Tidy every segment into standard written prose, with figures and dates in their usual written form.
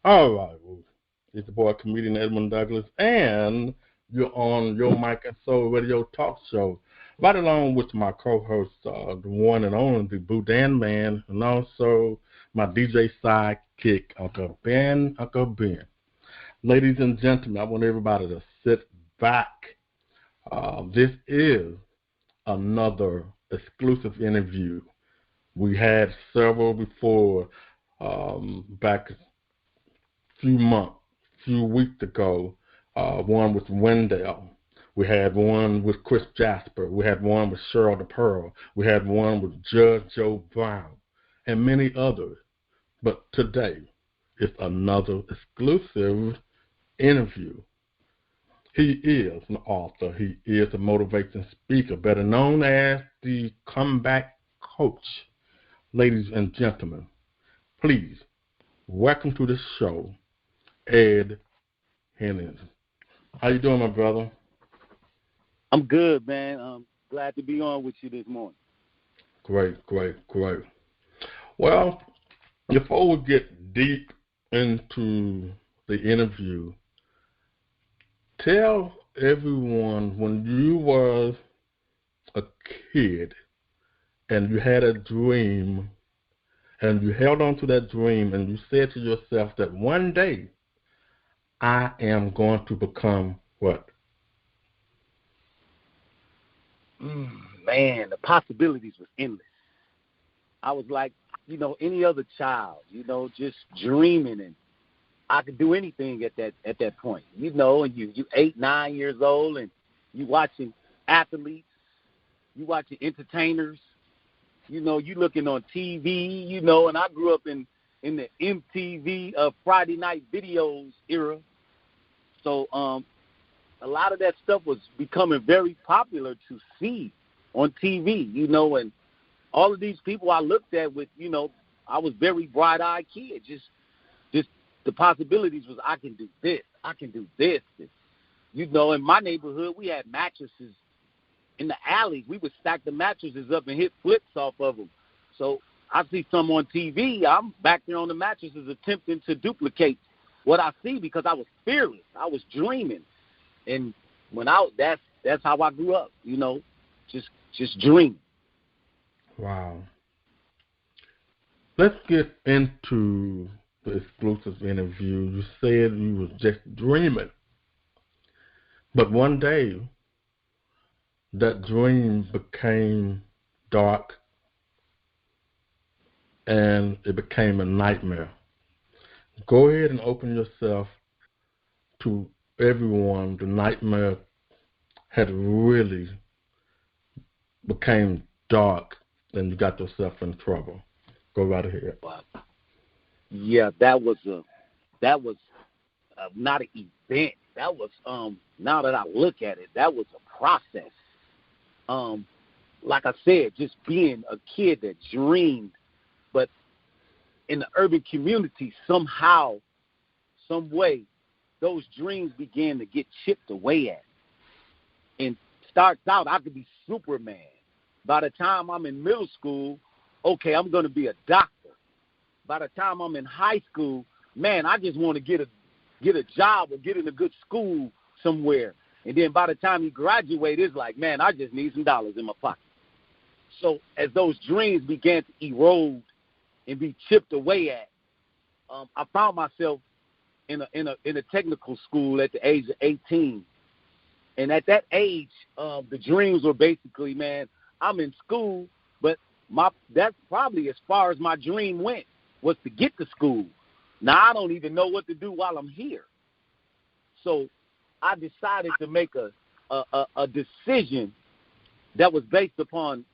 All right. Well, it's the boy, comedian Edwin-Douglas, and you're on your Mike and Soul Radio Talk Show, right along with my co-host, the one and only, the Boudin Man, and also my DJ sidekick, Uncle Ben. Ladies and gentlemen, I want everybody to sit back. This is another exclusive interview. We had several before, back few weeks ago, one with Wendell. We had one with Chris Jasper. We had one with Cheryl the Pearl. We had one with Judge Joe Brown, and many others. But today is another exclusive interview. He is an author. He is a motivation speaker, better known as the comeback coach. Ladies and gentlemen, please welcome to the show, Ed Hennings. How you doing, my brother? I'm good, man. I'm glad to be on with you this morning. Great. Well, before we get deep into the interview, tell everyone when you were a kid and you had a dream and you held on to that dream and you said to yourself that one day I am going to become what? Man, the possibilities was endless. I was like, any other child, just dreaming, and I could do anything at that point, and you 8, 9 years old, and you watching athletes, you watching entertainers, you looking on TV, and I grew up in the MTV Friday night videos era. So a lot of that stuff was becoming very popular to see on TV, and all of these people I looked at with, I was very bright-eyed kid. Just the possibilities was I can do this. In my neighborhood, we had mattresses in the alleys. We would stack the mattresses up and hit flips off of them. So I see some on TV. I'm back there on the mattresses attempting to duplicate what I see because I was fearless. I was dreaming. And that's how I grew up, just dreaming. Wow. Let's get into the exclusive interview. You said you was just dreaming. But one day, that dream became dark and it became a nightmare. Go ahead and open yourself to everyone. The nightmare had really became dark and you got yourself in trouble. Go right ahead. Yeah, that was not an event. That was now that I look at it, that was a process. Like I said, just being a kid that dreamed, but in the urban community, somehow, some way, those dreams began to get chipped away at. And starts out, I could be Superman. By the time I'm in middle school, okay, I'm going to be a doctor. By the time I'm in high school, man, I just want to get a job or get in a good school somewhere. And then by the time you graduate, it's like, man, I just need some dollars in my pocket. So as those dreams began to erode and be chipped away at, I found myself in a technical school at the age of 18. And at that age, the dreams were basically, man, I'm in school, but that's probably as far as my dream went, was to get to school. Now I don't even know what to do while I'm here. So I decided to make a decision that was based upon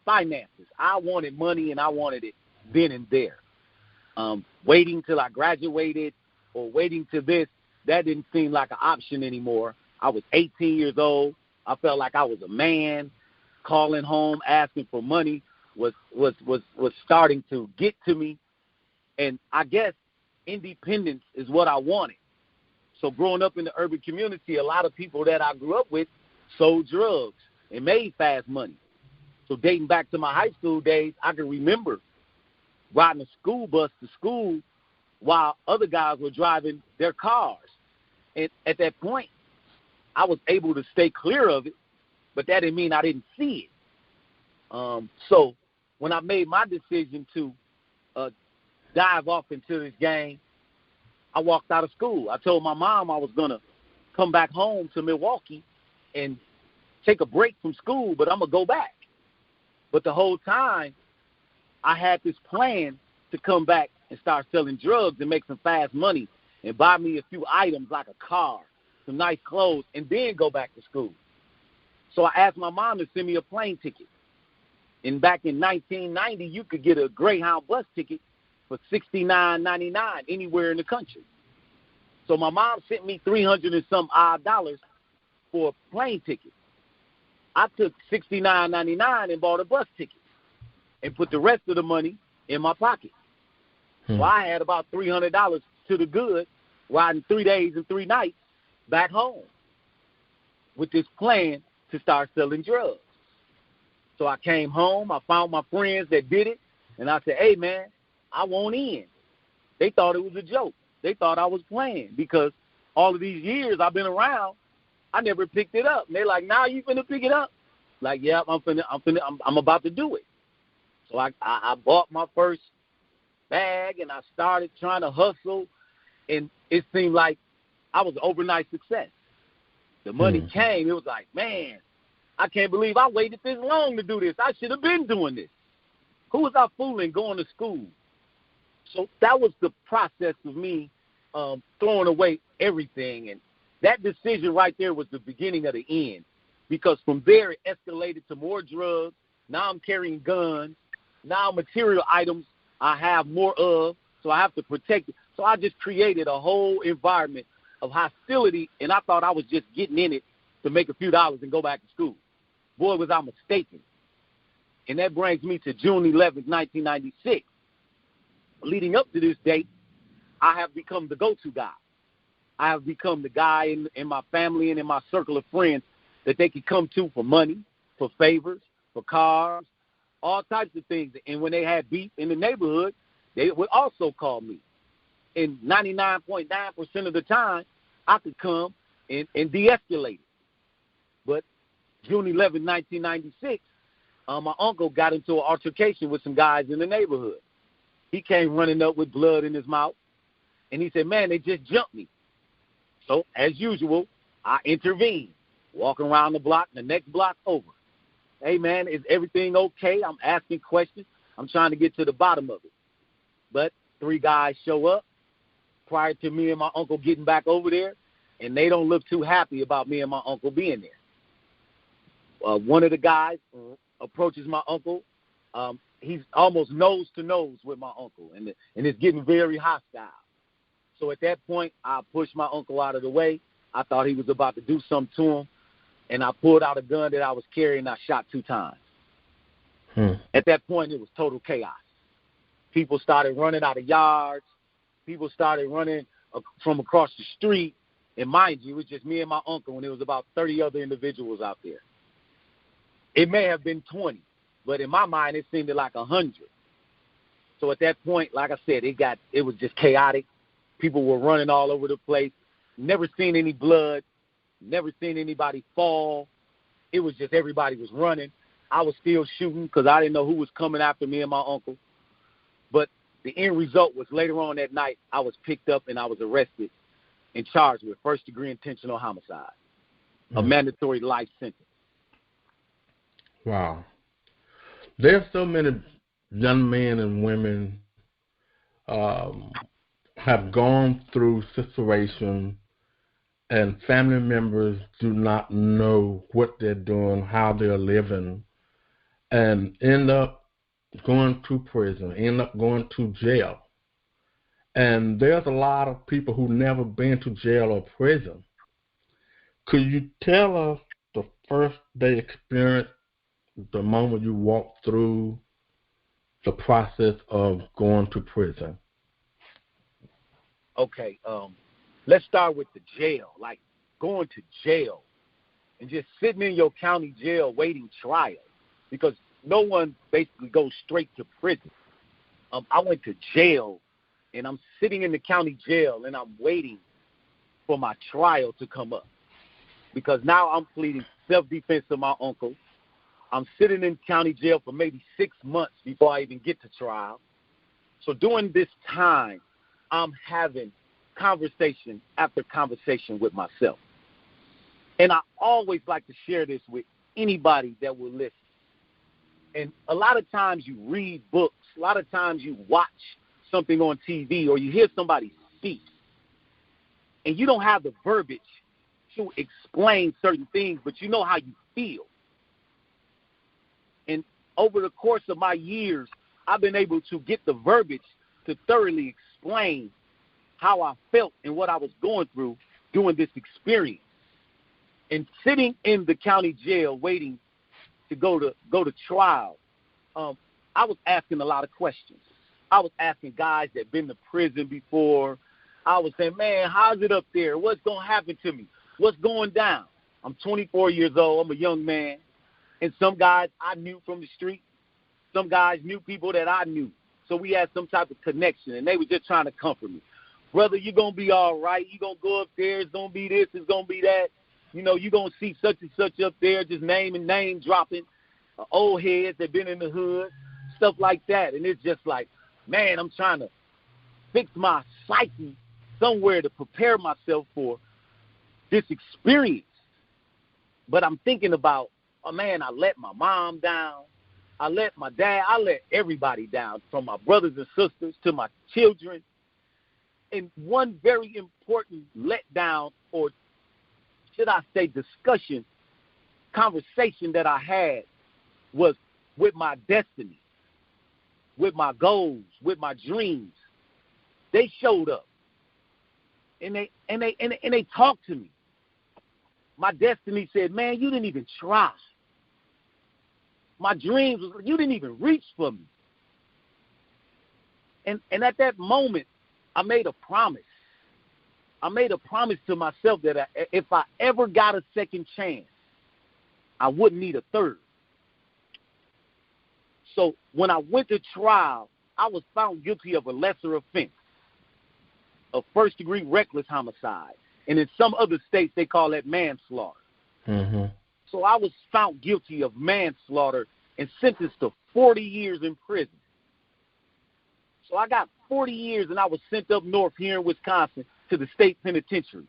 finances. I wanted money, and I wanted it then and there. Waiting till I graduated or waiting till this, that didn't seem like an option anymore. I was 18 years old. I felt like I was a man. Calling home, asking for money was starting to get to me. And I guess independence is what I wanted. So growing up in the urban community, a lot of people that I grew up with sold drugs and made fast money. So dating back to my high school days, I can remember riding a school bus to school while other guys were driving their cars. And at that point, I was able to stay clear of it, but that didn't mean I didn't see it. So when I made my decision to dive off into this game, I walked out of school. I told my mom I was going to come back home to Milwaukee and take a break from school, but I'm going to go back. But the whole time, I had this plan to come back and start selling drugs and make some fast money and buy me a few items like a car, some nice clothes, and then go back to school. So I asked my mom to send me a plane ticket. And back in 1990, you could get a Greyhound bus ticket for $69.99 anywhere in the country. So my mom sent me $300 and some odd dollars for a plane ticket. I took $69.99 and bought a bus ticket and put the rest of the money in my pocket. So I had about $300 to the good, riding 3 days and 3 nights back home with this plan to start selling drugs. So I came home, I found my friends that did it, and I said, hey, man, I want in. They thought it was a joke. They thought I was playing because all of these years I've been around, I never picked it up. And they're like, now you finna pick it up? Like, yeah, I'm about to do it. So I bought my first bag, and I started trying to hustle, and it seemed like I was an overnight success. The money came. It was like, man, I can't believe I waited this long to do this. I should have been doing this. Who was I fooling going to school? So that was the process of me throwing away everything. And that decision right there was the beginning of the end, because from there it escalated to more drugs. Now I'm carrying guns. Now material items I have more of, so I have to protect it. So I just created a whole environment of hostility, and I thought I was just getting in it to make a few dollars and go back to school. Boy, was I mistaken. And that brings me to June 11th, 1996. Leading up to this date, I have become the go-to guy. I have become the guy in my family and in my circle of friends that they could come to for money, for favors, for cars, all types of things. And when they had beef in the neighborhood, they would also call me. And 99.9% of the time, I could come and de-escalate it. But June 11, 1996, my uncle got into an altercation with some guys in the neighborhood. He came running up with blood in his mouth, and he said, man, they just jumped me. So, as usual, I intervened, walking around the block, the next block over. Hey, man, is everything okay? I'm asking questions. I'm trying to get to the bottom of it. But 3 guys show up prior to me and my uncle getting back over there, and they don't look too happy about me and my uncle being there. One of the guys approaches my uncle. He's almost nose to nose with my uncle, and it's getting very hostile. So at that point, I pushed my uncle out of the way. I thought he was about to do something to him, and I pulled out a gun that I was carrying, and I shot 2 times. At that point, it was total chaos. People started running out of yards. People started running from across the street. And mind you, it was just me and my uncle, and there was about 30 other individuals out there. It may have been 20, but in my mind, it seemed like 100. So at that point, like I said, it was just chaotic. People were running all over the place. Never seen any blood. Never seen anybody fall. It was just everybody was running. I was still shooting because I didn't know who was coming after me and my uncle. But the end result was later on that night, I was picked up and I was arrested and charged with first-degree intentional homicide, a mandatory life sentence. Wow. There's so many young men and women have gone through situations and family members do not know what they're doing, how they're living, and end up going to prison, end up going to jail. And there's a lot of people who never been to jail or prison. Could you tell us the first day experience, the moment you walked through the process of going to prison? Okay, let's start with the jail, like going to jail and just sitting in your county jail waiting trial, because no one basically goes straight to prison. I went to jail and I'm sitting in the county jail, and I'm waiting for my trial to come up, because now I'm pleading self-defense to my uncle. I'm sitting in county jail for maybe 6 months before I even get to trial. So during this time, I'm having conversation after conversation with myself. And I always like to share this with anybody that will listen. And a lot of times you read books, a lot of times you watch something on TV, or you hear somebody speak, and you don't have the verbiage to explain certain things, but you know how you feel. And over the course of my years, I've been able to get the verbiage to thoroughly explain how I felt and what I was going through during this experience. And sitting in the county jail waiting to go to trial, I was asking a lot of questions. I was asking guys that been to prison before. I was saying, man, how's it up there? What's going to happen to me? What's going down? I'm 24 years old. I'm a young man. And some guys I knew from the street. Some guys knew people that I knew. So we had some type of connection, and they were just trying to comfort me. Brother, you're going to be all right. You're going to go up there. It's going to be this. It's going to be that. You know, you're going to see such and such up there, just name dropping, old heads that been in the hood, stuff like that. And it's just like, man, I'm trying to fix my psyche somewhere to prepare myself for this experience. But I'm thinking about, oh, man, I let my mom down. I let my dad, I let everybody down, from my brothers and sisters to my children. And one very important letdown, or should I say discussion, conversation that I had, was with my destiny, with my goals, with my dreams. They showed up, and they talked to me. My destiny said, man, you didn't even try. My dreams, you didn't even reach for me. And at that moment, I made a promise. I made a promise to myself that if I ever got a second chance, I wouldn't need a third. So when I went to trial, I was found guilty of a lesser offense, of first-degree reckless homicide. And in some other states, they call that manslaughter. Mm-hmm. So I was found guilty of manslaughter and sentenced to 40 years in prison. So I got 40 years, and I was sent up north here in Wisconsin to the state penitentiary.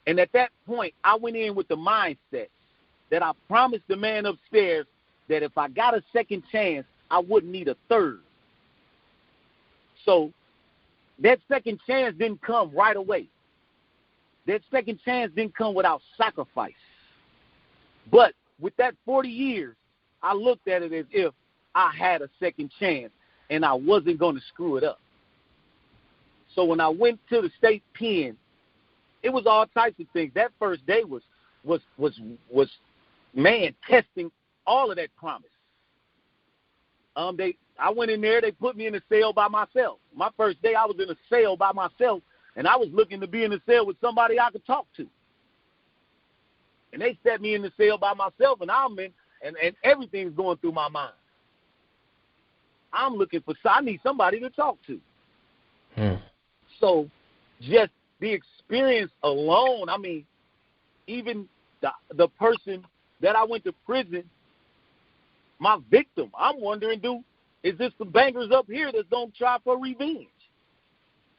And at that point, I went in with the mindset that I promised the man upstairs that if I got a second chance, I wouldn't need a third. So that second chance didn't come right away. That second chance didn't come without sacrifice. But with that 40 years, I looked at it as if I had a second chance and I wasn't going to screw it up. So when I went to the state pen, it was all types of things. That first day was man, testing all of that promise. I went in there, they put me in a cell by myself. My first day I was in a cell by myself, and I was looking to be in a cell with somebody I could talk to. And they set me in the cell by myself, and and everything's going through my mind. I'm looking for, I need somebody to talk to. So just the experience alone, I mean, even the person that I went to prison, my victim, I'm wondering, is this the bangers up here that's going to try for revenge?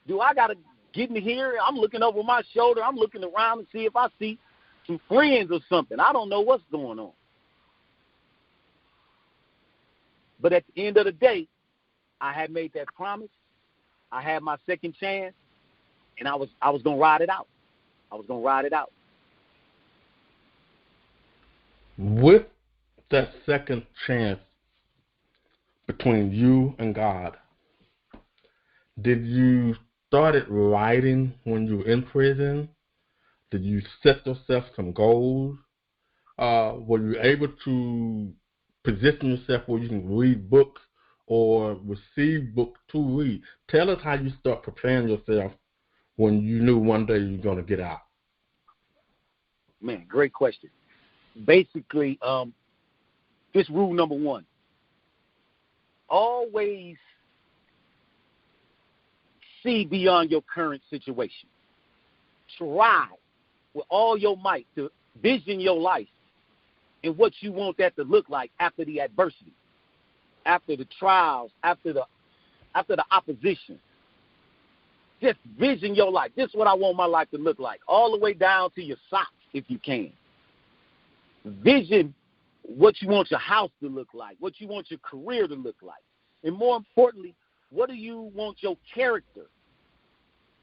Do I got to get in here? I'm looking over my shoulder. I'm looking around to see if I see some friends or something. I don't know what's going on. But at the end of the day, I had made that promise. I had my second chance, and I was going to ride it out. I was going to ride it out. With that second chance between you and God, did you started writing when you were in prison? Did you set yourself some goals? Were you able to position yourself where you can read books or receive books to read? Tell us how you start preparing yourself when you knew one day you were going to get out. Man, great question. Basically, this rule number one, always see beyond your current situation. Try with all your might to vision your life and what you want that to look like after the adversity, after the trials, after the opposition. Just vision your life. This is what I want my life to look like, all the way down to your socks if you can. Vision what you want your house to look like, what you want your career to look like. And more importantly, what do you want your character?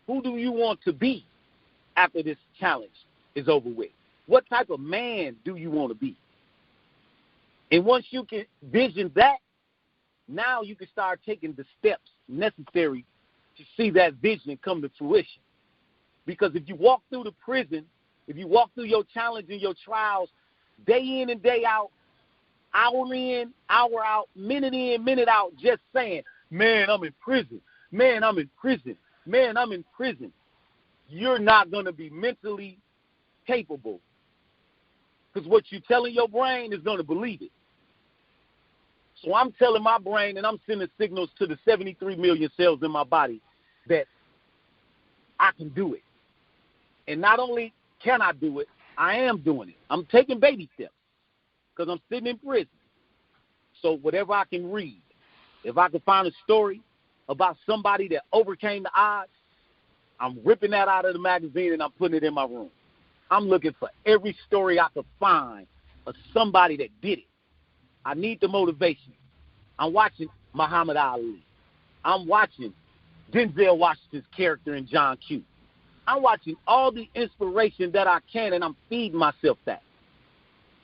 Who do you want to be after this challenge is over with? What type of man do you want to be? And once you can vision that, now you can start taking the steps necessary to see that vision come to fruition. Because if you walk through the prison, if you walk through your challenge and your trials, day in and day out, hour in, hour out, minute in, minute out, just saying, man, I'm in prison. Man, I'm in prison. Man, I'm in prison. You're not going to be mentally capable. Because what you're telling your brain is going to believe it. So I'm telling my brain and I'm sending signals to the 73 million cells in my body that I can do it. And not only can I do it, I am doing it. I'm taking baby steps because I'm sitting in prison. So whatever I can read, if I can find a story about somebody that overcame the odds, I'm ripping that out of the magazine and I'm putting it in my room. I'm looking for every story I could find of somebody that did it. I need the motivation. I'm watching Muhammad Ali. I'm watching Denzel Washington's character in John Q. I'm watching all the inspiration that I can, and I'm feeding myself that.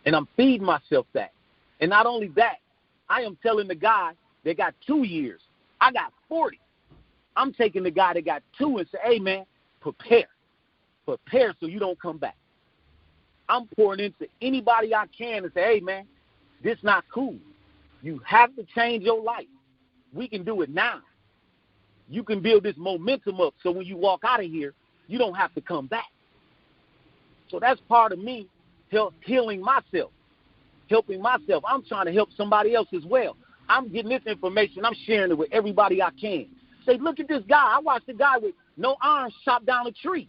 And I'm feeding myself that. And not only that, I am telling the guy that got 2 years, I got 40. I'm taking the guy that got 2 and say, hey, man, prepare. Prepare so you don't come back. I'm pouring into anybody I can and say, hey, man, this not cool. You have to change your life. We can do it now. You can build this momentum up so when you walk out of here, you don't have to come back. So that's part of me healing myself, helping myself. I'm trying to help somebody else as well. I'm getting this information. I'm sharing it with everybody I can. Say, look at this guy. I watched a guy with no arms chop down a tree.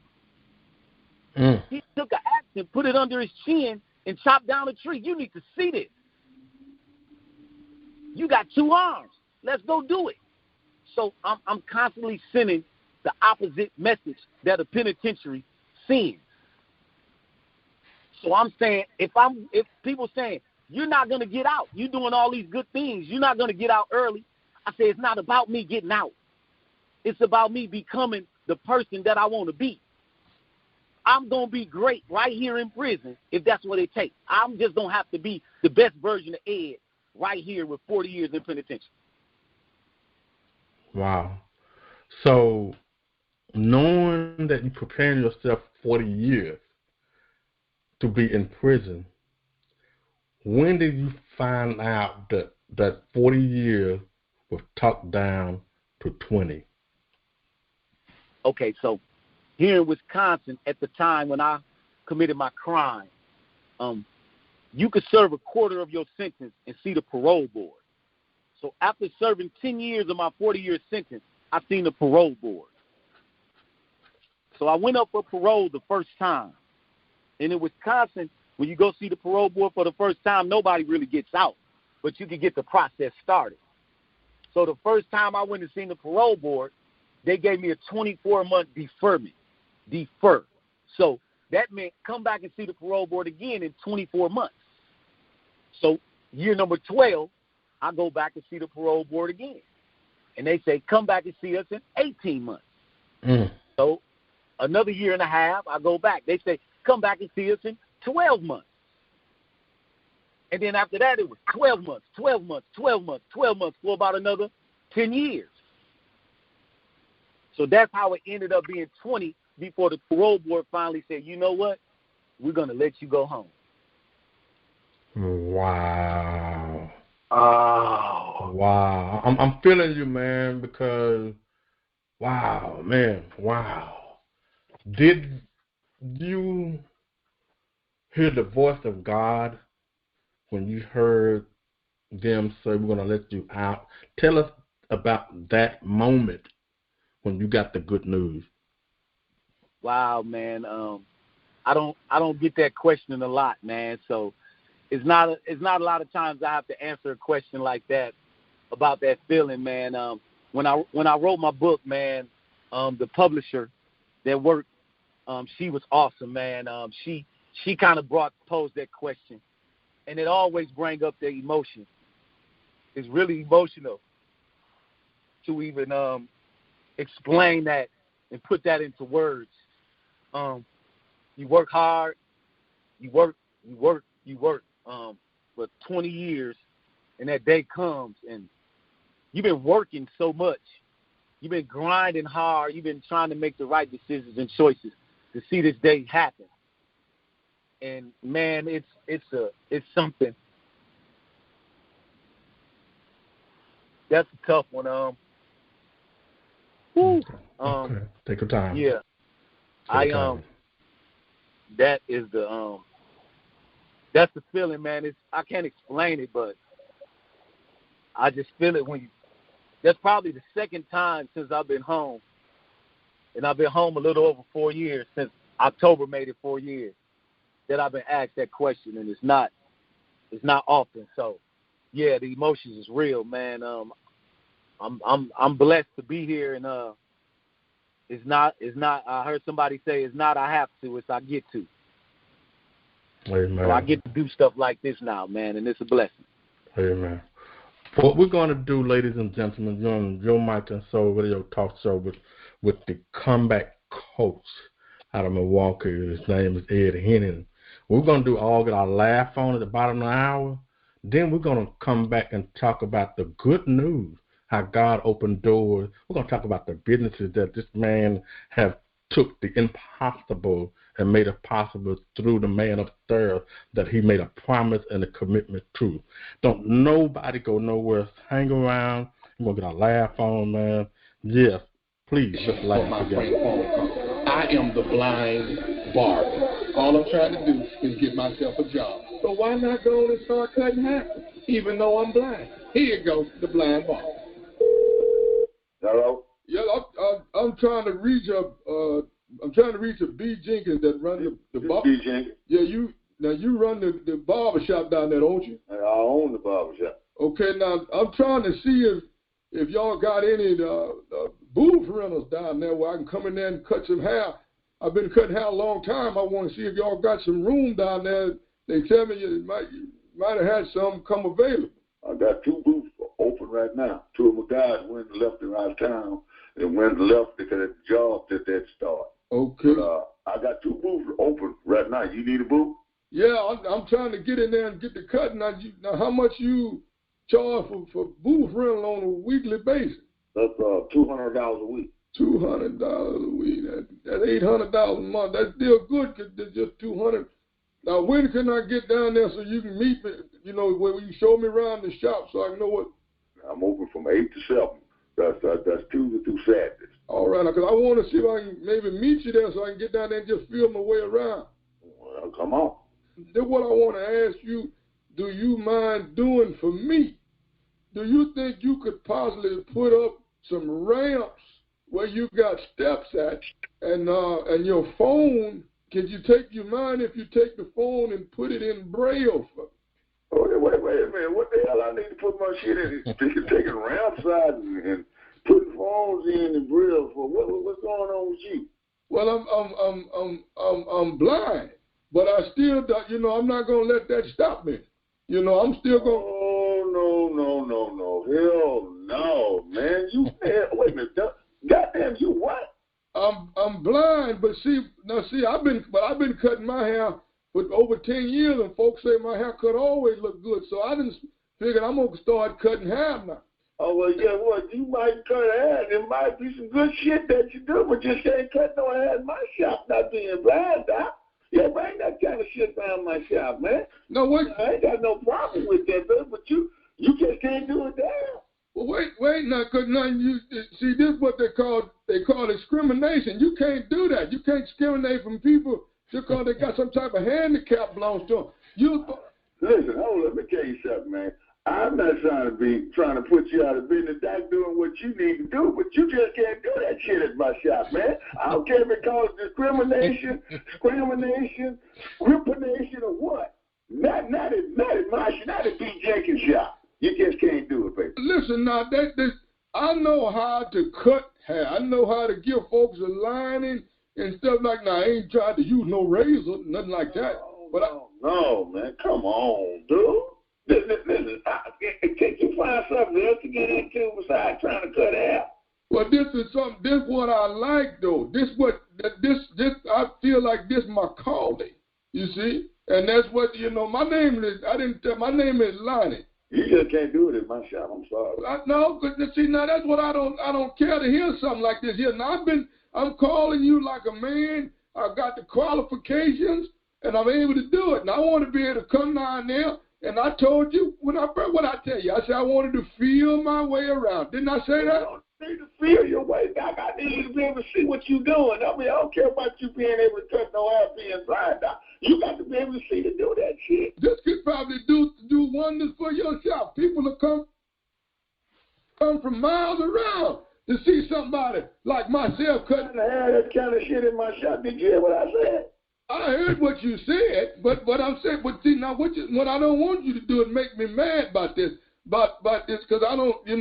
He took an axe and put it under his chin and chopped down a tree. You need to see this. You got 2 arms. Let's go do it. So I'm constantly sending the opposite message that a penitentiary sends. So I'm saying, if people saying, you're not going to get out, you're doing all these good things, you're not going to get out early, I say it's not about me getting out. It's about me becoming the person that I want to be. I'm going to be great right here in prison if that's what it takes. I'm just going to have to be the best version of Ed right here with 40 years in penitentiary. Wow. So knowing that you're preparing yourself 40 years to be in prison, when did you find out that 40 years was talked down to 20? Okay, so here in Wisconsin, at the time when I committed my crime, you could serve a quarter of your sentence and see the parole board. So after serving 10 years of my 40-year sentence, I seen the parole board. So I went up for parole the first time. And in Wisconsin, when you go see the parole board for the first time, nobody really gets out, but you can get the process started. So the first time I went and seen the parole board, they gave me a 24-month deferment. Defer. So that meant come back and see the parole board again in 24 months. So year number 12, I go back and see the parole board again. And they say, come back and see us in 18 months. So another year and a half, I go back. They say, come back and see us in 12 months. And then after that, it was 12 months, 12 months, 12 months, 12 months for about another 10 years. So that's how it ended up being 20 before the parole board finally said, you know what? We're going to let you go home. Wow. Oh. Wow. I'm feeling you, man, because, wow, man, wow. Did you hear the voice of God when you heard them say, we're going to let you out? Tell us about that moment when you got the good news? Wow, man. I don't get that question a lot, man. So it's not a lot of times I have to answer a question like that about that feeling, man. When I wrote my book, man, the publisher that worked, she was awesome, man. She kind of posed that question, and it always bring up the emotion. It's really emotional to even explain that and put that into words. You work hard, you work for 20 years, and that day comes, and you've been working so much. You've been grinding hard. You've been trying to make the right decisions and choices to see this day happen. And, man, it's something. That's a tough one. Okay. Take your time. Yeah. That is that's the feeling, man. I can't explain it, but I just feel it that's probably the second time since I've been home. And I've been home a little over 4 years, since October made it 4 years, that I've been asked that question, and it's not often. So yeah, the emotions is real, man. I'm blessed to be here, and it's not. I heard somebody say it's not I have to, it's I get to. Amen. So I get to do stuff like this now, man, and it's a blessing. Amen. What we're going to do, ladies and gentlemen, you're on Joe Mike and Soul Radio Talk Show with the comeback coach out of Milwaukee. His name is Ed Hennings. We're going to do get our laugh on at the bottom of the hour. Then we're going to come back and talk about the good news, how God opened doors. We're going to talk about the businesses that this man have took the impossible and made it possible through the man upstairs that he made a promise and a commitment to. Don't nobody go nowhere. Hang around. We're going to get our laugh on, man. Yes, please, just laugh together. I am the blind barber. All I'm trying to do is get myself a job. So why not go and start cutting hair, even though I'm blind? Here you go, the blind barber. Hello? Yeah, I'm trying to reach a B. Jenkins that runs the bar. B. Jenkins? Yeah, you run the barber shop down there, don't you? I own the barber shop. Okay, now I'm trying to see if y'all got any booth rentals down there where I can come in there and cut some hair. I've been cutting hair a long time. I want to see if y'all got some room down there. They tell me you might have had some come available. I got 2 booths open right now. 2 of my guys went and left around town and went and left because of the job that they'd start. Okay. But, I got 2 booths open right now. You need a booth? Yeah, I'm trying to get in there and get the cut. Now how much you charge for booth rental on a weekly basis? That's $200 a week. $200 a week. That's $800 a month. That's still good because it's just $200. Now, when can I get down there so you can meet me, where you show me around the shop so I can know what? I'm open from 8 to 7. That's Tuesday through Saturdays. All right, because I want to see if I can maybe meet you there so I can get down there and just feel my way around. Well, come on. Then what I want to ask you, do you mind doing for me? Do you think you could possibly put up some ramps where you got steps at, and your phone? Could you mind if you take the phone and put it in Braille for me? Oh, wait a minute. What the hell I need to put my shit in? Taking ramp sides and putting phones in Braille for? What's going on with you? Well, I'm blind, but I still, I'm not gonna let that stop me. I'm still gonna. Oh no, hell no, man. Wait a minute. Goddamn, you what? I'm blind, but I've been cutting my hair for over 10 years, and folks say my haircut always look good. So I didn't figure I'm gonna start cutting hair now. Oh well, yeah, you might cut hair. There might be some good shit that you do, but just can't cut no hair in my shop. Not being blind, Doc. Yeah, bring that kind of shit around my shop, man. No, wait. I ain't got no problem with that, man. But you just can't do it there. Well, wait now, because now you see this is what they call discrimination. You can't do that. You can't discriminate from people just because they got some type of handicap belongs to them. Listen, hold on, let me tell you something, man. I'm not trying to put you out of business. That's doing what you need to do, but you just can't do that shit at my shop, man. I don't care if it calls discrimination, repugnation, or what. Not at my shop, not at B. Jenkins' shop. You just can't do it, baby. Listen now, I know how to cut hair. I know how to give folks a lining and stuff like that. Now, I ain't tried to use no razor, nothing like that. No, man, come on, dude. Listen, can't you find something else to get into besides trying to cut hair? Well, this what I like though. This I feel like this my calling. You see, and that's what my name is. My name is Lonnie. You just can't do it at my shop. I'm sorry. No, see now that's what I don't care to hear something like this here. Now I'm calling you like a man. I got the qualifications and I'm able to do it. And I want to be able to come down there. And I told you what I tell you. I said I wanted to feel my way around. Didn't I say that? You don't need to feel your way back. I need you to be able to see what you're doing. I mean, I don't care about you being able to cut no hair being blind. You got to be able to see to do that shit. This could probably do wonders for your shop. People will come from miles around to see somebody like myself cutting hair. That kind of shit in my shop. Did you hear what I said? I heard what you said, but I'm saying, but see now what I don't want you to do is make me mad about this, because I don't, now.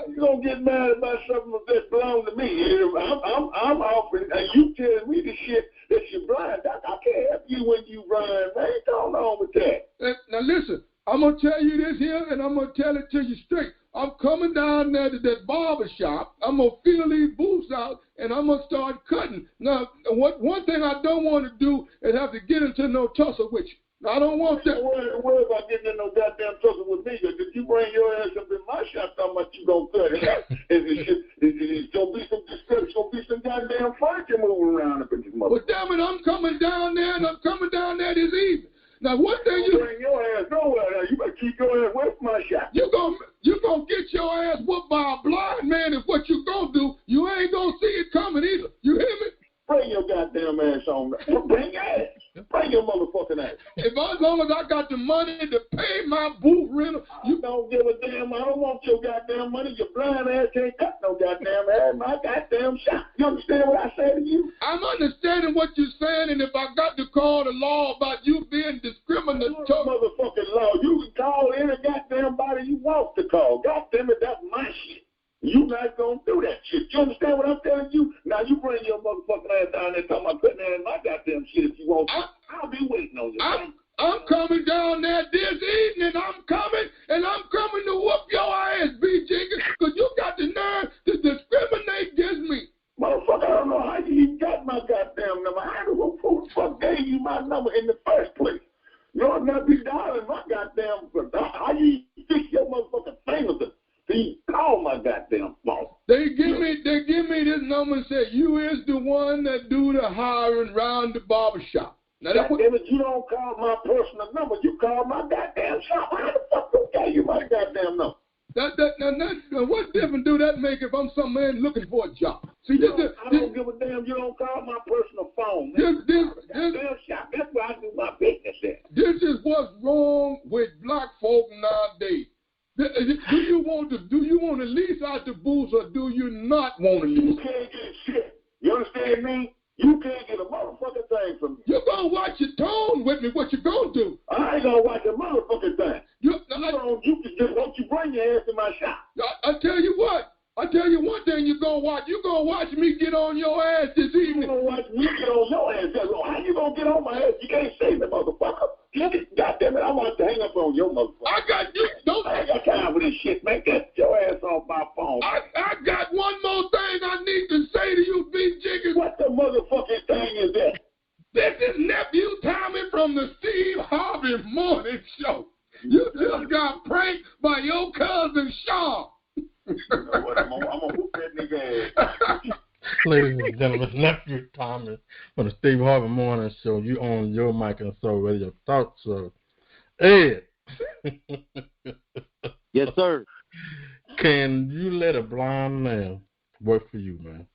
You don't get mad about something that belongs to me. I'm offering, and you telling me the shit that you're blind. I can't help you when you blind, man. What's going on with that? Now listen, I'm gonna tell you this here, and I'm gonna tell it to you straight. I'm coming down there to that barber shop. I'm going to feel these boots out, and I'm going to start cutting. Now, one thing I don't want to do is have to get into no tussle with you. Now, I don't want that. Don't worry about getting in no goddamn tussle with me. If you bring your ass up in my shop, talking about you going to cut it, it's going to be some discussion. It's going to be some goddamn furniture moving around up in this mother. Well, damn it, I'm coming down there, and I'm coming down there this evening. Now, one thing you bring your ass nowhere. You better keep your ass away from my shop. You gonna get your ass whooped by a blind man. Is what you gonna do. You ain't gonna see it coming either. You hear me? Bring your goddamn ass on. Bring your ass. Bring your motherfucking ass. As long as I got the money to pay my booth rental, you don't give a damn. I don't want your goddamn money. Your blind ass can't cut no goddamn ass in my goddamn shop. You understand what I say to you? I'm understanding what you're saying, and if I got to call the law about you being discriminatory, motherfucking law, you can call any goddamn body you want to call. Goddamn it, that's my shit. You not gonna do that shit. You understand what I'm telling you? Now you bring your motherfucking ass down there talking about putting that in my goddamn shit if you want to. I'll be waiting on you. I'm coming down there this evening. I'm coming to whoop your ass, B. Jenkins, because you got the nerve to discriminate against me. Motherfucker, I don't know how you even got my goddamn number. Who the fuck gave you my number in the first place? You ought not be dialing my goddamn phone. How you fix your motherfucking fingers to call my goddamn phone? They give me this number and say you is the one that do the hiring around the barbershop. Now that you don't call my personal number. You call my goddamn shop. How the fuck do I gave you my goddamn number? Now, what difference do that make if I'm some man looking for a job? See, I don't give a damn. You don't call my personal phone. Goddamn shop. That's where I do my business at. This is what's wrong with black folk nowadays. Do you want to lease out the booths or do you not want to lease? You can't get shit. You understand me? You can't get a motherfucking thing from me. You're going to watch your tone with me. What you going to do? I ain't going to watch a motherfucking thing. You don't you bring your ass to my shop. I tell you what. I tell you one thing you're going to watch. You're going to watch me get on your ass this evening. You're going to watch me get on your ass. How you going to get on my ass? You can't say the motherfucker. Goddamn it, I want to hang up on your motherfucker. I ain't got time for this shit, man. Get your ass off my phone. I got one more thing I need to say to you, B. Jenkins. What the motherfucking thing is that? This is Nephew Tommy from the Steve Harvey Morning Show. You just got pranked by your cousin Sean. You know what? I'm gonna whoop that nigga ass. Ladies and gentlemen, Nephew Thomas from the Steve Harvey Morning Show. You on your mic and so radio thoughts. So, Ed. Yes, sir. Can you let a blind man work for you, man?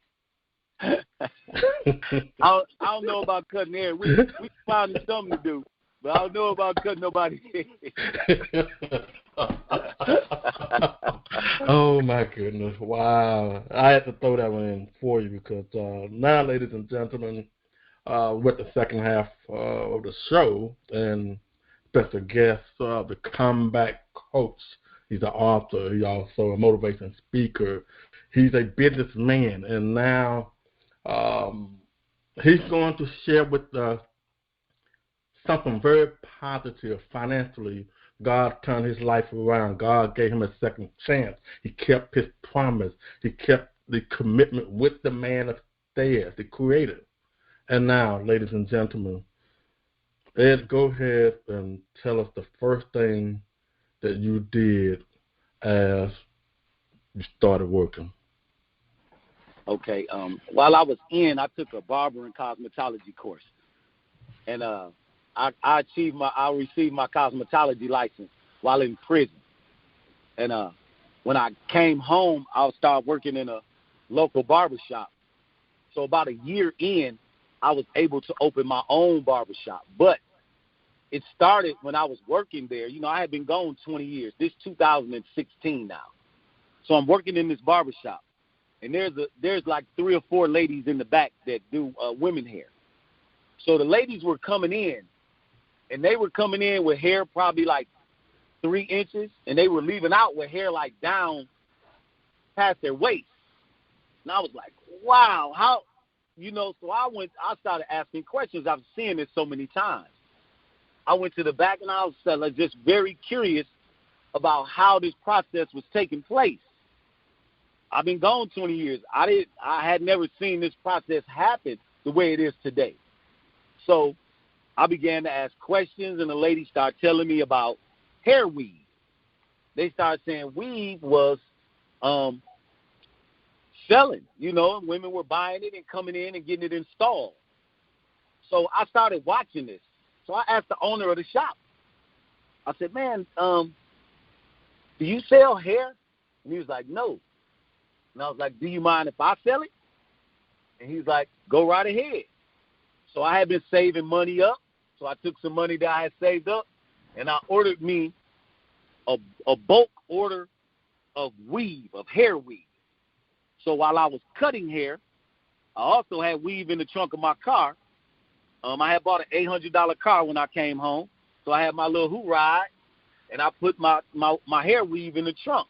I don't know about cutting hair. We found something to do, but I don't know about cutting nobody's hair. Oh my goodness! Wow, I had to throw that one in for you because now, ladies and gentlemen, with the second half of the show and special guest, the comeback coach. He's an author. He's also a motivation speaker. He's a businessman, and now he's going to share with us something very positive financially. God turned his life around. God gave him a second chance. He kept his promise. He kept the commitment with the man upstairs, the creator. And now, ladies and gentlemen, Ed, go ahead and tell us the first thing that you did as you started working. Okay. While I was in, I took a barber and cosmetology course, and I received my cosmetology license while in prison. And when I came home, I started working in a local barbershop. So about a year in, I was able to open my own barbershop. But it started when I was working there. You know, I had been gone 20 years. This is 2016 now. So I'm working in this barbershop. And there's like 3 or 4 ladies in the back that do women hair. So the ladies were coming in, and they were coming in with hair probably like 3 inches, and they were leaving out with hair like down past their waist. And I was like, wow, how, you know, so I started asking questions. I've seen this so many times. I went to the back, and I was just very curious about how this process was taking place. I've been gone 20 years. I had never seen this process happen the way it is today. So I began to ask questions, and the ladies started telling me about hair weave. They started saying weave was selling, you know, and women were buying it and coming in and getting it installed. So I started watching this. So I asked the owner of the shop. I said, man, do you sell hair? And he was like, no. And I was like, do you mind if I sell it? And he's like, go right ahead. So I had been saving money up. So I took some money that I had saved up, and I ordered me a bulk order of weave, of hair weave. So while I was cutting hair, I also had weave in the trunk of my car. I had bought an $800 car when I came home. So I had my little hoot ride, and I put my hair weave in the trunk.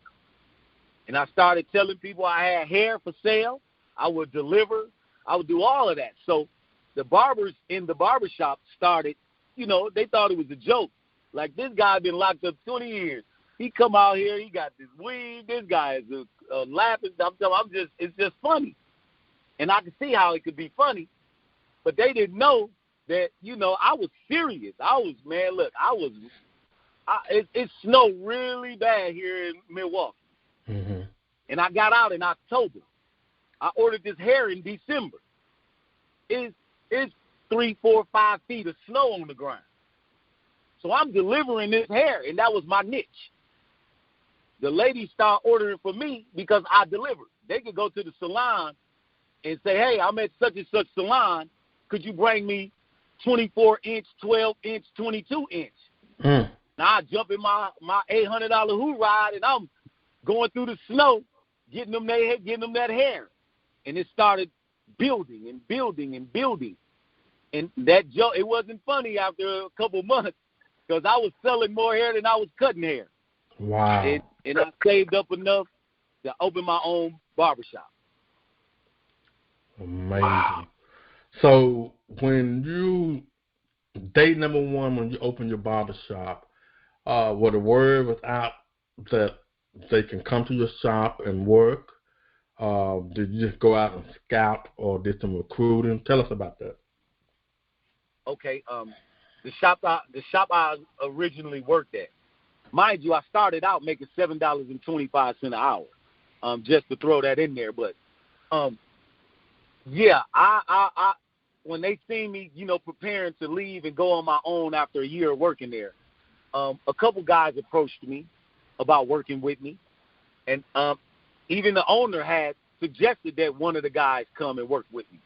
And I started telling people I had hair for sale. I would deliver. I would do all of that. So the barbers in the barbershop started, you know, they thought it was a joke. Like, this guy been locked up 20 years. He come out here, he got this weed. This guy is laughing. It's just funny. And I could see how it could be funny. But they didn't know that, you know, I was serious. It snowed really bad here in Milwaukee. Mm-hmm. And I got out in October. I ordered this hair in December. It's 3, 4, 5 feet of snow on the ground. So I'm delivering this hair, and that was my niche. The ladies start ordering for me because I delivered. They could go to the salon and say, hey, I'm at such and such salon. Could you bring me 24-inch, 12-inch, 22-inch? Mm. Now I jump in my $800 hoot ride, and I'm going through the snow, getting them that hair. And it started building and building and building. And that joke, it wasn't funny after a couple months because I was selling more hair than I was cutting hair. Wow. And I saved up enough to open my own barbershop. Amazing. Wow. So day number 1, when you open your barbershop, were the word was out that they can come to your shop and work? Did you just go out and scout or did some recruiting? Tell us about that. Okay. The shop I originally worked at, mind you, I started out making $7.25 an hour, just to throw that in there. But yeah, I when they see me, you know, preparing to leave and go on my own after a year of working there, a couple guys approached me about working with me, and even the owner had suggested that one of the guys come and work with me.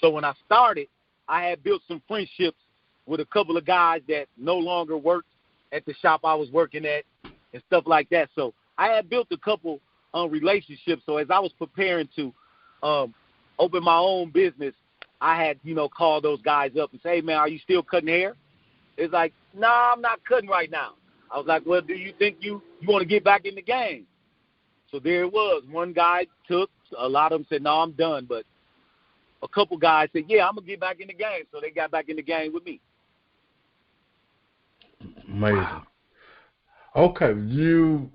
So when I started, I had built some friendships with a couple of guys that no longer worked at the shop I was working at, and stuff like that. So I had built a couple relationships. So as I was preparing to open my own business, I had, called those guys up and say, hey, man, are you still cutting hair? It's like, nah, I'm not cutting right now. I was like, well, do you think you want to get back in the game? So there it was. One guy took, a lot of them said, no, I'm done. But a couple guys said, yeah, I'm going to get back in the game. So they got back in the game with me. Amazing. Okay, you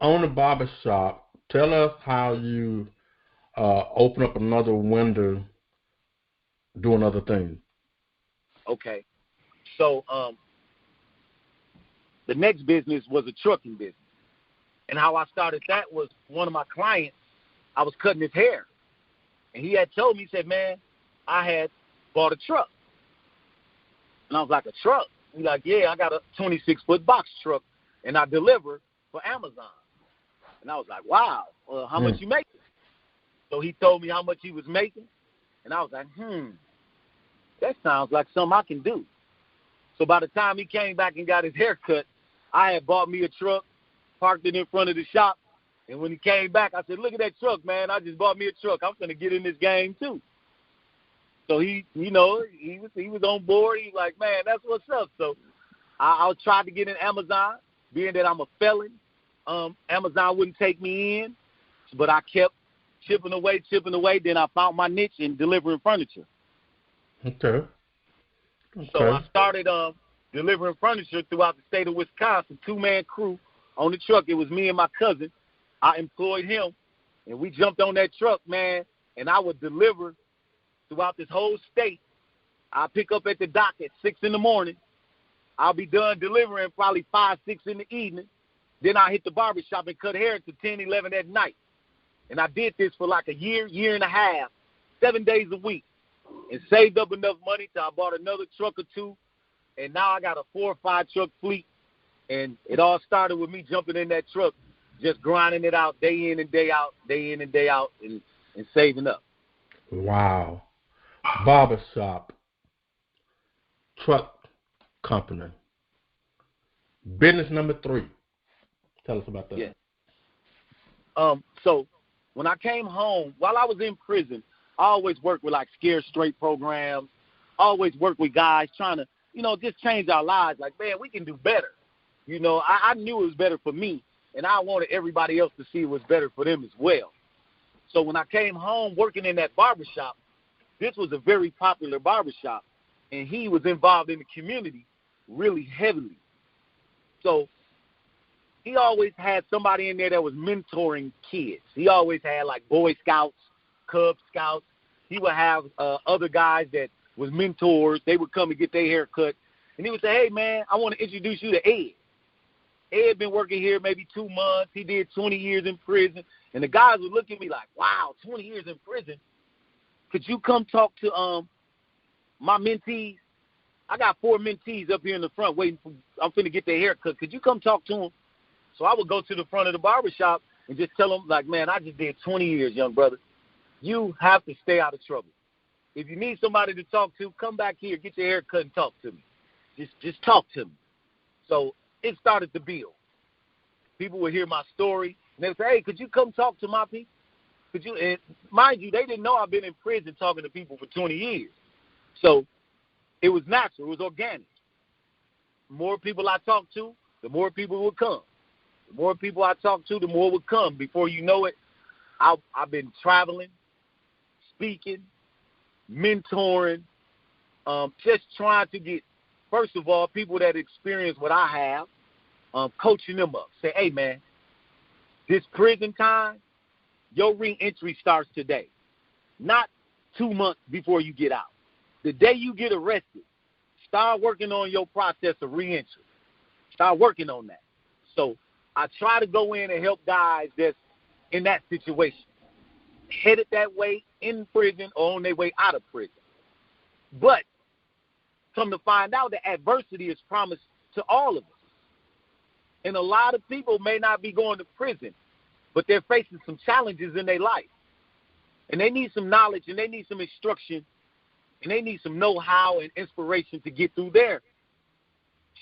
own a barber shop. Tell us how you open up another window doing other things. Okay. So the next business was a trucking business. And how I started that was one of my clients, I was cutting his hair. And he had told me, he said, man, I had bought a truck. And I was like, a truck? He's like, yeah, I got a 26-foot box truck, and I deliver for Amazon. And I was like, wow, how much you making? So he told me how much he was making. And I was like, that sounds like something I can do. So by the time he came back and got his hair cut, I had bought me a truck, parked it in front of the shop. And when he came back, I said, look at that truck, man. I just bought me a truck. I'm going to get in this game too. So he was on board. He was like, man, that's what's up. So I tried to get in Amazon, being that I'm a felon. Amazon wouldn't take me in, but I kept chipping away. Then I found my niche in delivering furniture. Okay. So I started delivering furniture throughout the state of Wisconsin, 2-man crew on the truck. It was me and my cousin. I employed him, and we jumped on that truck, man, and I would deliver throughout this whole state. I'll pick up at the dock at 6 in the morning. I'll be done delivering probably 5, 6 in the evening. Then I hit the barbershop and cut hair until 10, 11 at night. And I did this for like a year and a half, 7 days a week, and saved up enough money till I bought another truck or two. And now I got a 4 or 5 truck fleet. And it all started with me jumping in that truck, just grinding it out day in and day out, and saving up. Wow. Barbershop, truck company. Business number 3. Tell us about that. Yeah. So when I came home, while I was in prison, I always worked with like Scared Straight programs. I always worked with guys trying to, just change our lives. Like, man, we can do better. I knew it was better for me, and I wanted everybody else to see it was better for them as well. So when I came home working in that barbershop, this was a very popular barbershop, and he was involved in the community really heavily. So he always had somebody in there that was mentoring kids. He always had like Boy Scouts, Cub Scouts. He would have other guys that was mentors. They would come and get their hair cut, and he would say, hey, man, I want to introduce you to Ed. Ed been working here maybe 2 months. He did 20 years in prison. And the guys would look at me like, wow, 20 years in prison. Could you come talk to my mentees? I got 4 mentees up here in the front waiting for, I'm finna get their hair cut. Could you come talk to them? So I would go to the front of the barbershop and just tell them, like, man, I just did 20 years, young brother. You have to stay out of trouble. If you need somebody to talk to, come back here, get your hair cut and talk to me. Just talk to me. So it started to build. People would hear my story, and they would say, hey, could you come talk to my people? Could you? And mind you, they didn't know I've been in prison talking to people for 20 years. So it was natural. It was organic. The more people I talked to, the more people would come. The more people I talked to, the more would come. Before you know it, I've been traveling, speaking, mentoring, just trying to get, first of all, people that experience what I have, coaching them up. Say, hey, man, this prison time, your re-entry starts today, not 2 months before you get out. The day you get arrested, start working on your process of re-entry. Start working on that. So I try to go in and help guys that's in that situation, headed that way in prison or on their way out of prison. But come to find out that adversity is promised to all of us. And a lot of people may not be going to prison, but they're facing some challenges in their life. And they need some knowledge, and they need some instruction, and they need some know-how and inspiration to get through their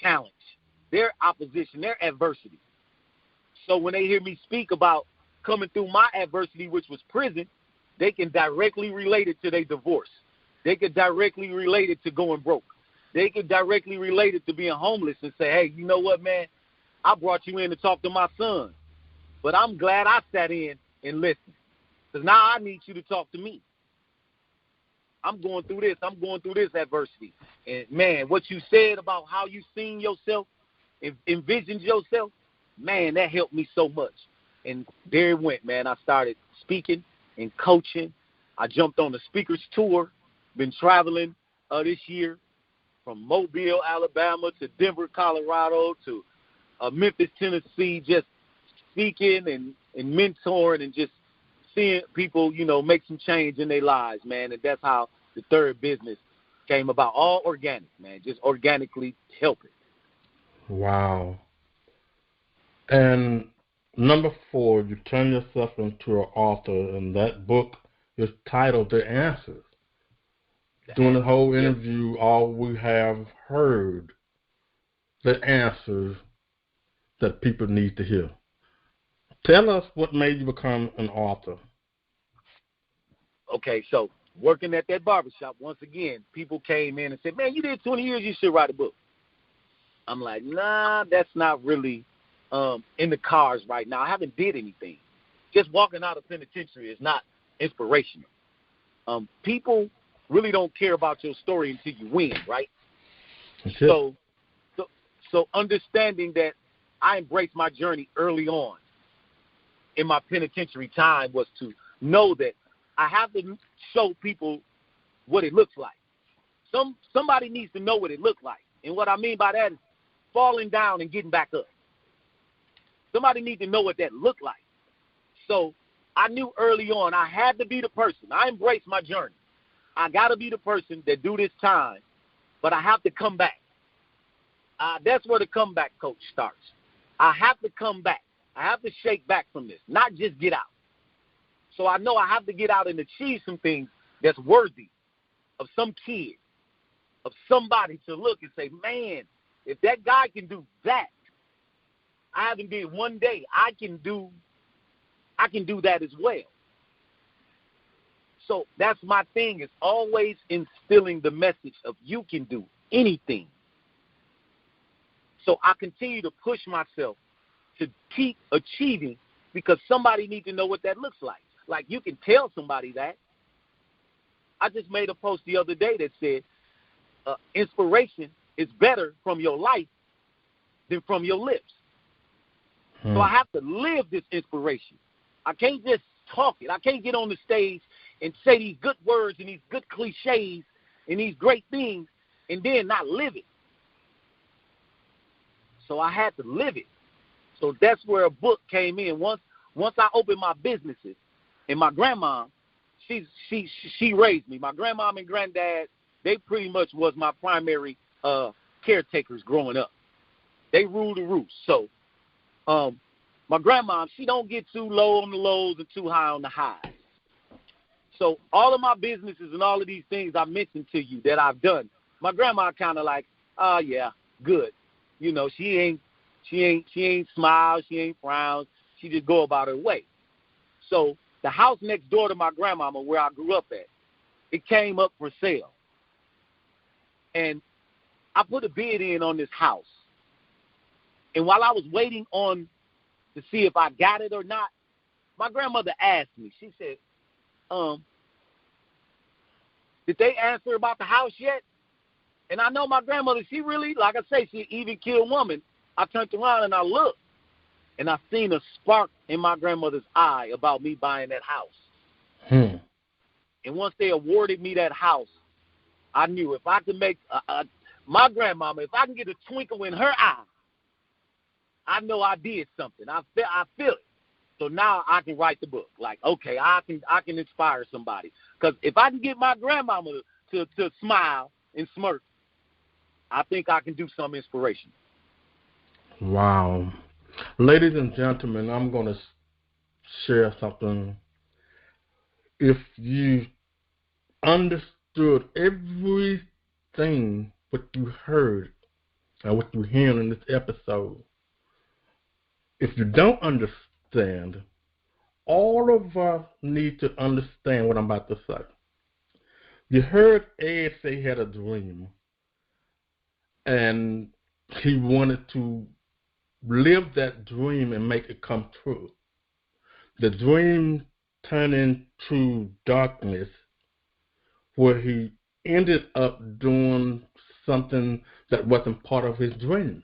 challenge, their opposition, their adversity. So when they hear me speak about coming through my adversity, which was prison, they can directly relate it to their divorce. They could directly relate it to going broke. They could directly relate it to being homeless and say, hey, you know what, man? I brought you in to talk to my son, but I'm glad I sat in and listened, because now I need you to talk to me. I'm going through this. I'm going through this adversity. And, man, what you said about how you seen yourself, envisioned yourself, man, that helped me so much. And there it went, man. I started speaking and coaching. I jumped on the speakers tour, been traveling this year from Mobile, Alabama to Denver, Colorado to Memphis, Tennessee, just speaking and mentoring and just seeing people, you know, make some change in their lives, man. And that's how the third business came about. All organic, man, just organically helping. Wow. And number 4, you turn yourself into an author, and that book is titled The Answers. During the whole interview, all we have heard the answers that people need to hear. Tell us what made you become an author. Okay, so working at that barbershop, once again, people came in and said, man, you did 20 years, you should write a book. I'm like, nah, that's not really in the cards right now. I haven't did anything. Just walking out of penitentiary is not inspirational. People really don't care about your story until you win, right? So understanding that I embraced my journey early on in my penitentiary time was to know that I have to show people what it looks like. Somebody needs to know what it looks like. And what I mean by that is falling down and getting back up. Somebody needs to know what that looked like. So I knew early on I had to be the person. I embraced my journey. I got to be the person that do this time, but I have to come back. That's where the comeback coach starts. I have to come back. I have to shake back from this, not just get out. So I know I have to get out and achieve some things that's worthy of some kid, of somebody to look and say, man, if that guy can do that, I haven't did one day, I can do that as well. So that's my thing, is always instilling the message of you can do anything. So I continue to push myself to keep achieving, because somebody needs to know what that looks like. Like, you can tell somebody that. I just made a post the other day that said inspiration is better from your life than from your lips. So I have to live this inspiration. I can't just talk it. I can't get on the stage and say these good words and these good cliches and these great things and then not live it. So I had to live it. So that's where a book came in. Once I opened my businesses, and my grandma, she raised me. My grandmom and granddad, they pretty much was my primary caretakers growing up. They ruled the roost. So my grandma, she don't get too low on the lows and too high on the highs. So all of my businesses and all of these things I mentioned to you that I've done, my grandma kind of like, oh yeah, good. You know, she ain't smile, she ain't frown, she just go about her way. So the house next door to my grandmama, where I grew up at, it came up for sale. And I put a bid in on this house. And while I was waiting on to see if I got it or not, my grandmother asked me, she said, did they answer about the house yet? And I know my grandmother, she really, like I say, she an even-keeled woman. I turned around and I looked, and I seen a spark in my grandmother's eye about me buying that house. And once they awarded me that house, I knew if I could make my grandmama, if I can get a twinkle in her eye, I know I did something. I feel it. So now I can write the book. Like, okay, I can inspire somebody. Because if I can get my grandmama to smile and smirk, I think I can do some inspiration. Wow. Ladies and gentlemen, I'm going to share something. If you understood everything what you heard and what you're hearing in this episode, If you don't understand, all of us need to understand what I'm about to say. You heard Ed say he had a dream, and he wanted to live that dream and make it come true. The dream turned into darkness, where he ended up doing something that wasn't part of his dream.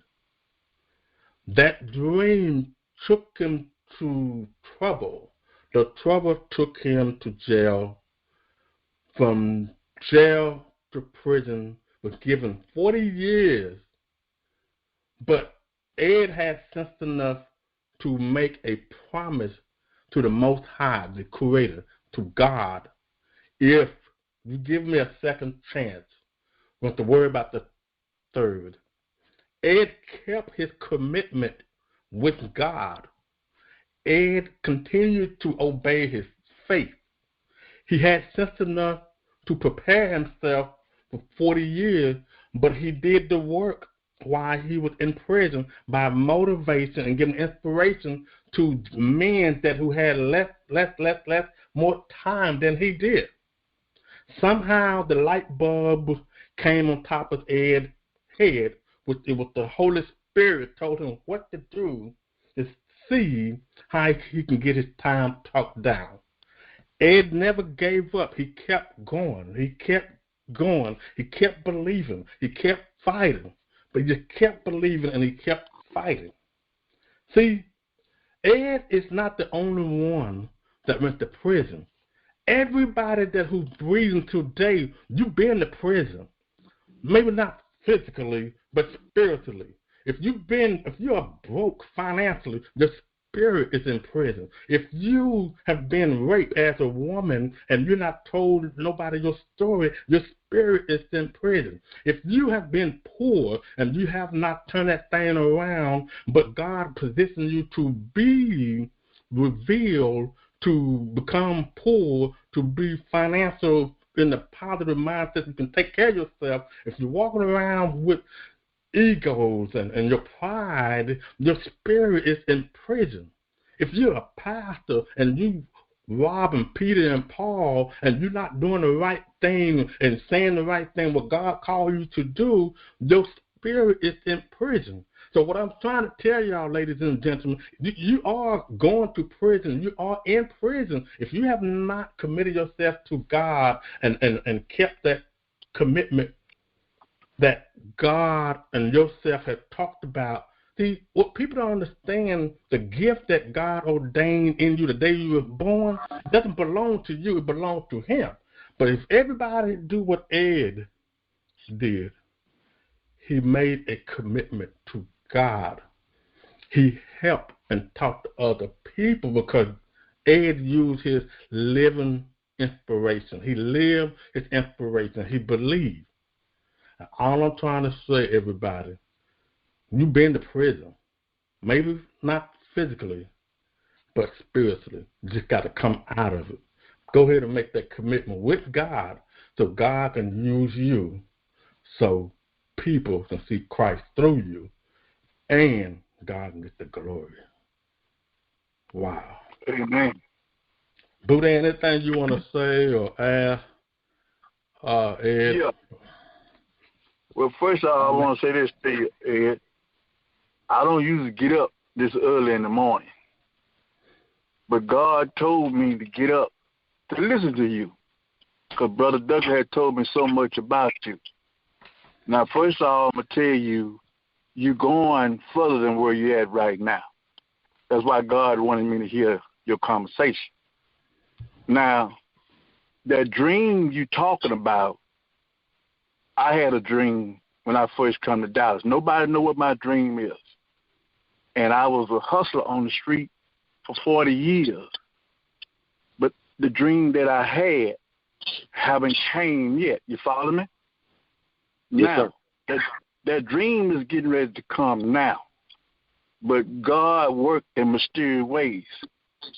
That dream took him to trouble. The trouble took him to jail. From jail to prison, was given 40 years. But Ed had sense enough to make a promise to the Most High, the Creator, to God. If you give me a second chance, we don't have to worry about the third. Ed kept his commitment with God. Ed continued to obey his faith. He had sense enough to prepare himself for 40 years, but he did the work while he was in prison by motivation and giving inspiration to men who had more time than he did. Somehow the light bulb came on top of Ed's head. It was the Holy Spirit told him what to do to see how he can get his time talked down. Ed never gave up. He kept going. He kept going. He kept believing. He kept fighting. But he just kept believing and he kept fighting. See, Ed is not the only one that went to prison. Everybody who's breathing today, you've been to prison. Maybe not physically, but spiritually. If you're broke financially, your spirit is in prison. If you have been raped as a woman and you're not told nobody your story, your spirit is in prison. If you have been poor and you have not turned that thing around, but God positioned you to be revealed, to become poor, to be financial in the positive mindset, you can take care of yourself. If you're walking around with egos and your pride, your spirit is in prison. If you're a pastor and you robbing Peter and Paul and you're not doing the right thing and saying the right thing, what God called you to do, your spirit is in prison. So what I'm trying to tell y'all, ladies and gentlemen, you are going to prison. You are in prison. If you have not committed yourself to God and kept that commitment that God and yourself have talked about. See, what people don't understand, the gift that God ordained in you the day you were born, doesn't belong to you. It belongs to Him. But if everybody do what Ed did, he made a commitment to God. He helped and talked to other people because Ed used his living inspiration. He lived his inspiration. He believed. All I'm trying to say, everybody, you've been to prison. Maybe not physically, but spiritually. You just got to come out of it. Go ahead and make that commitment with God so God can use you so people can see Christ through you and God can get the glory. Wow. Amen. Buddha, anything you want to say or ask, Ed? Yeah. Well, first of all, I want to say this to you, Ed. I don't usually get up this early in the morning. But God told me to get up to listen to you. Because Brother Douglas had told me so much about you. Now, first of all, I'm going to tell you, you're going further than where you're at right now. That's why God wanted me to hear your conversation. Now, that dream you talking about, I had a dream when I first come to Dallas. Nobody know what my dream is. And I was a hustler on the street for 40 years. But the dream that I had haven't came yet. You follow me? Yes, now, that dream is getting ready to come now. But God worked in mysterious ways.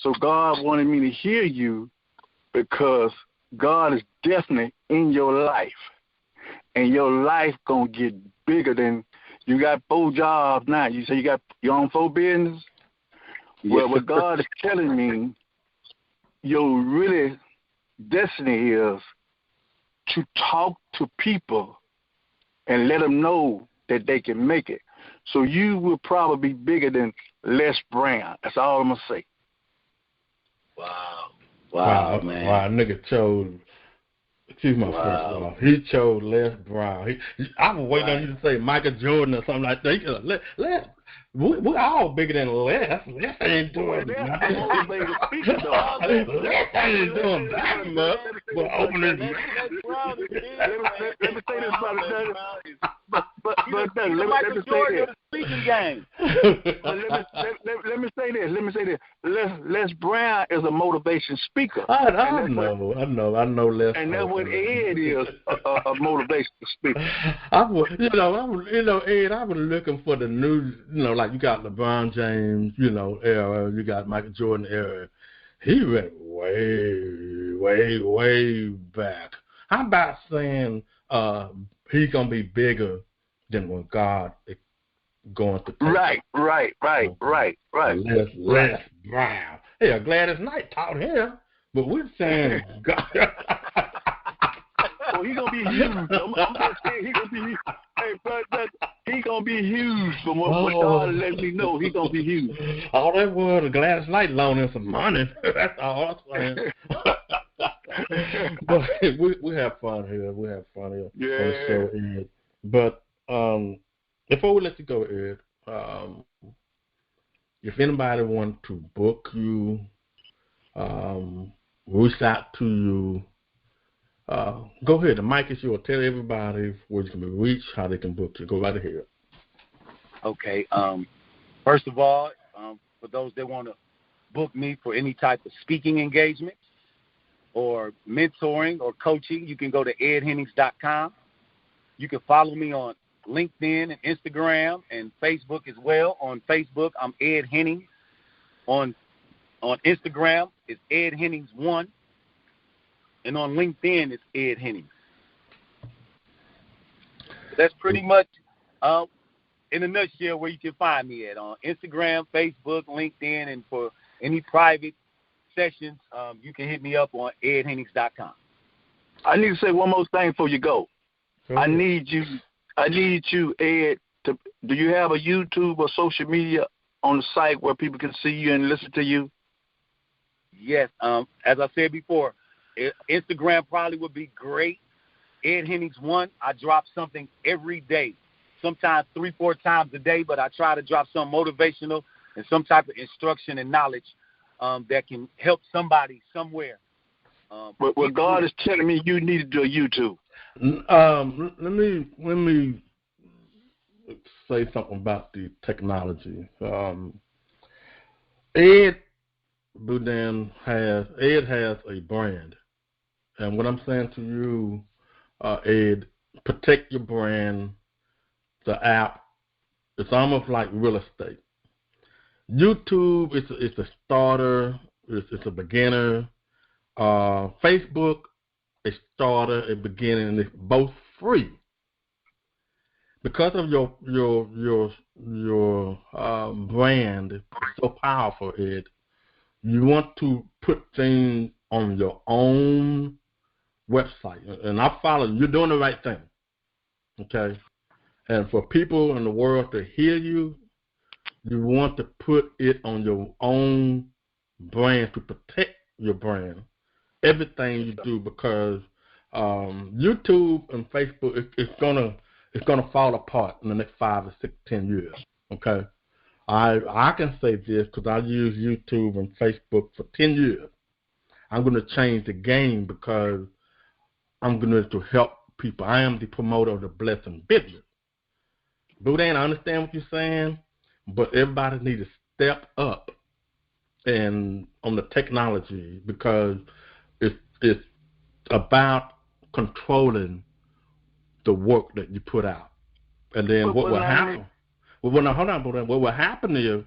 So God wanted me to hear you because God is definitely in your life. And your life going to get bigger than, you got 4 jobs now. You say you got your own 4 business? Well, what God is telling me, your really destiny is to talk to people and let them know that they can make it. So you will probably be bigger than Les Brown. That's all I'm going to say. Wow, man. Wow, nigga chose, excuse my French, he chose Les Brown. I was waiting on you to say Michael Jordan or something like that. Les, we're all bigger than Les. Les ain't doing nothing. Les ain't doing that much. But opening. Let me say this about it. But let me say this. Speaking game. Let me say this. Les Brown is a motivation speaper. I know Les. And that's what Ed is, a motivation speaker. Ed, I was looking for the new, like you got LeBron James, era, you got Michael Jordan era. He went way back. How about saying he's gonna be bigger than when God is going to take Right. Les Brown. Hey, Gladys Knight taught him, but we're saying God. Well, he's gonna be huge. I'm gonna say he's gonna be huge. Hey, but he's gonna be huge. From what God let me know, he's gonna be huge. All that was Gladys Knight loaning some money. That's all I'm saying. But we have fun here. Yeah. On the show, Ed. But before we let you go, Ed, if anybody wants to book you, reach out to you, go ahead. The mic is yours. Tell everybody where you can be reached, how they can book you. Go right ahead. Okay. First of all, for those that want to book me for any type of speaking engagement or mentoring or coaching, you can go to edhennings.com. You can follow me on LinkedIn and Instagram and Facebook as well. On Facebook, I'm Ed Hennings. On Instagram, it's Ed Hennings 1. And on LinkedIn, it's Ed Hennings. That's pretty much, in a nutshell, where you can find me at. On Instagram, Facebook, LinkedIn, and for any private sessions, you can hit me up on edhennings.com. I need to say one more thing before you go. I need you, Ed, do you have a YouTube or social media on the site where people can see you and listen to you? Yes. As I said before, Instagram probably would be great. Ed Hennings 1, I drop something every day, sometimes 3-4 times a day, but I try to drop some motivational and some type of instruction and knowledge that can help somebody somewhere. But what God is telling me, you need to do a YouTube. Let me say something about the technology. Ed Boudin has a brand, and what I'm saying to you, Ed, protect your brand. The app, it's almost like real estate. YouTube, it's a starter, it's a beginner. Facebook, a starter, a beginning, and it's both free. Because of your brand is so powerful, Ed, you want to put things on your own website. And I follow you. You're doing the right thing. Okay? And for people in the world to hear you, you want to put it on your own brand to protect your brand. Everything you do, because YouTube and Facebook, it's gonna fall apart in the next 5 or 6, 10 years. Okay, I can say this because I use YouTube and Facebook for 10 years. I'm going to change the game because I'm going to help people. I am the promoter of the blessing business. Boudin, I understand what you're saying, but everybody needs to step up and on the technology, because it's about controlling the work that you put out. And then what will happen? Well, now, hold on, Boudin. What will happen is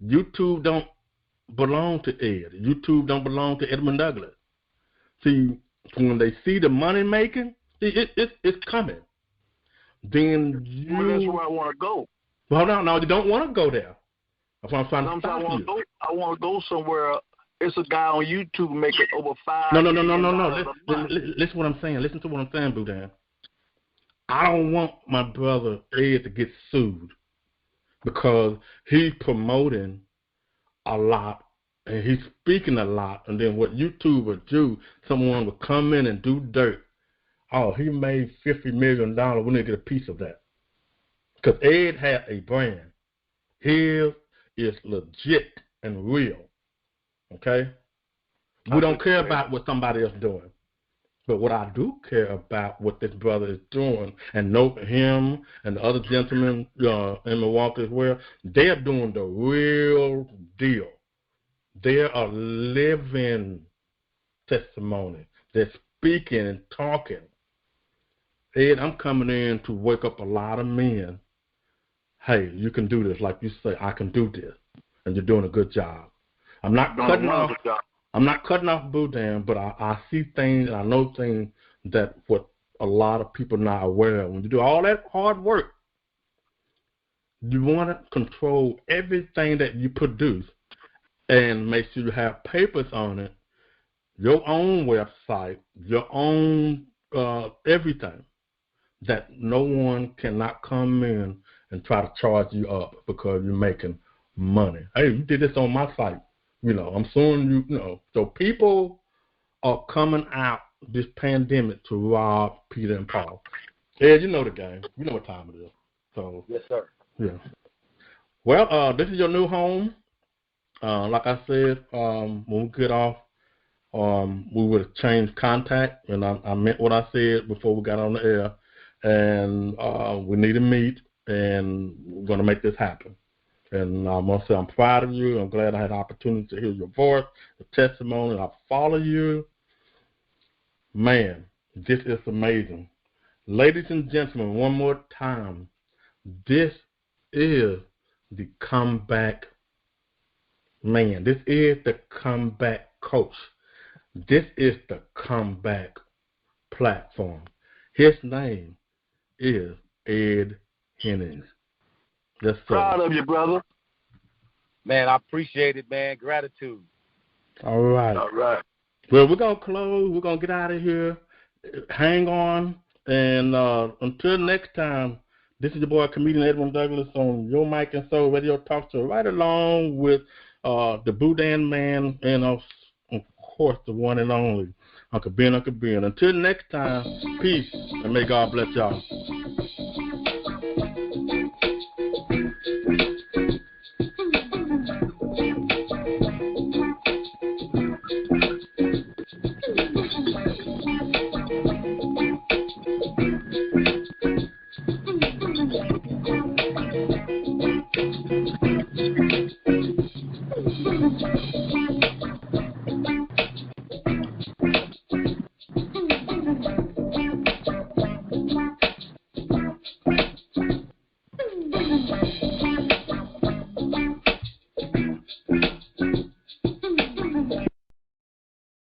YouTube don't belong to Ed. YouTube don't belong to Edwin Douglas. See, when they see the money making, it's coming. Then Well, that's where I want to go. Well, no, you don't want to go there. That's why I'm trying to stop you. I want to go somewhere. It's a guy on YouTube making over $5 No. Listen what I'm saying. Listen to what I'm saying, Boudin. I don't want my brother Ed to get sued because he's promoting a lot and he's speaking a lot, and then what YouTube would do, someone would come in and do dirt. Oh, he made $50 million. We need to get a piece of that. Because Ed had a brand. His is legit and real. Okay? We don't care about what somebody else is doing. But what I do care about what this brother is doing, and know him and the other gentlemen in Milwaukee as well, they're doing the real deal. They're a living testimony. They're speaking and talking. Ed, I'm coming in to wake up a lot of men. Hey, you can do this. Like you say, I can do this. And you're doing a good job. I'm not cutting off Boudin, but I see things and I know things that what a lot of people not aware of. When you do all that hard work, you want to control everything that you produce and make sure you have papers on it, your own website, your own everything, that no one cannot come in and try to charge you up because you're making money. Hey, you did this on my site. I'm suing you, So people are coming out this pandemic to rob Peter and Paul. Ed, you know the game. You know what time it is. So yes, sir. Yeah. Well, this is your new home. Like I said, when we get off, we would have changed contact, and I meant what I said before we got on the air, and we need to meet, and we're going to make this happen. And I must say I'm proud of you. I'm glad I had the opportunity to hear your voice, the testimony. I follow you. Man, this is amazing. Ladies and gentlemen, one more time, this is the comeback man. This is the comeback coach. This is the comeback platform. His name is Ed Hennings. Yes, sir. Proud of you, brother. Man, I appreciate it, man. Gratitude. All right. Well, we're going to close. We're going to get out of here. Hang on. And until next time, this is your boy, comedian Edwin Douglas, on Your Mic and Soul Radio Talk Show, right along with the Boudin Man and, of course, the one and only Uncle Ben. Until next time, peace, and may God bless y'all.